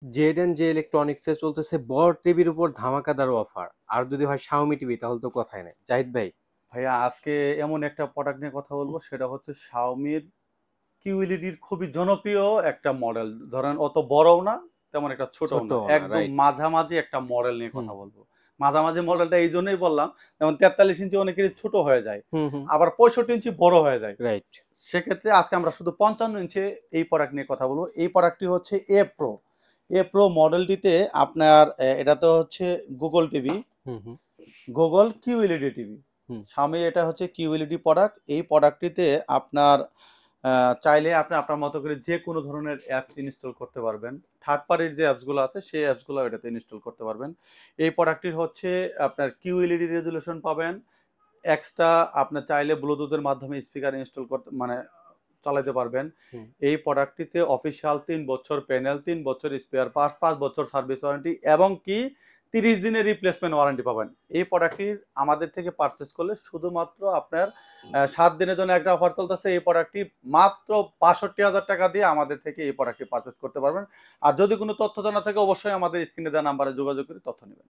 Z ইলেকট্রনিক্সে চলতেছে বড় টিভির উপর ধামাকাদার অফার। আর যদি হয় শাওমি টিভি তাহলে তো কথাই নেই। জাহিদ ভাই, ভাইয়া আজকে এমন একটা প্রোডাক্ট নিয়ে কথা বলবো, সেটা হচ্ছে শাওমির কিউএলইডির খুবই জনপ্রিয় একটা মডেল। ধরেন অত বড়ও না, তেমন একটা ছোটও ছোট না, না, একদম রাইট। মাঝামাঝি একটা মডেল নিয়ে হুম কথা বলবো। মাঝামাঝি মডেলটা এই জন্যই বললাম, যেমন 43 ইঞ্চি অনেকেরই ছোট হয়ে যায়, হুম হুম। আবার 65 ইঞ্চি বড় হয়ে যায়। রাইট। সেক্ষেত্রে আজকে আমরা শুধু 55 ইঞ্চি এই প্রোডাক্ট নিয়ে কথা বলবো। এই প্রোডাক্টটি হচ্ছে এ প্রো। এ প্রো মডেলটিতে আপনার এটাতে হচ্ছে গুগল টিভি, হুম হুম গুগল কিউএলইডি টিভি। হুম। স্বামী এটা হচ্ছে কিউএলইডি প্রোডাক্ট। এই প্রোডাক্টটিতে আপনার চাইলে আপনি আপনার মতো করে যে কোনো ধরনের অ্যাপস ইনস্টল করতে পারবেন। থার্ড পার্টির যে অ্যাপসগুলো আছে সেই অ্যাপসগুলো এটাতে ইনস্টল করতে পারবেন। এই প্রোডাক্টটির হচ্ছে আপনার কিউএলইডি রেজুলেশন পাবেন। এক্সট্রা আপনার চাইলে ব্লুটুথের মাধ্যমে স্পিকার ইনস্টল করতে মানে চালাতে পারবেন। হুম। এই প্রোডাক্টটিতে অফিসিয়াল ৩ বছর প্যানেল, ৩ বছর স্পেয়ার পার্টস, ৫ বছর সার্ভিস ওয়ারেন্টি এবং কি ৩০ দিনের রিপ্লেসমেন্ট ওয়ারেন্টি পাবেন। এই প্রোডাক্টটি আমাদের থেকে পারচেস করলে শুধুমাত্র আপনার ৭ দিনের জন্য একটা অফার চলতেছে। এই প্রোডাক্টটি মাত্র ৬২,০০০ টাকা দিয়ে আমাদের থেকে এই প্রোডাক্টটি পারচেস করতে পারবেন। আর যদি কোনো তথ্য জানা থাকে অবশ্যই আমাদের স্ক্রিনে দেওয়া নাম্বারে যোগাযোগ করে তথ্য নেবেন।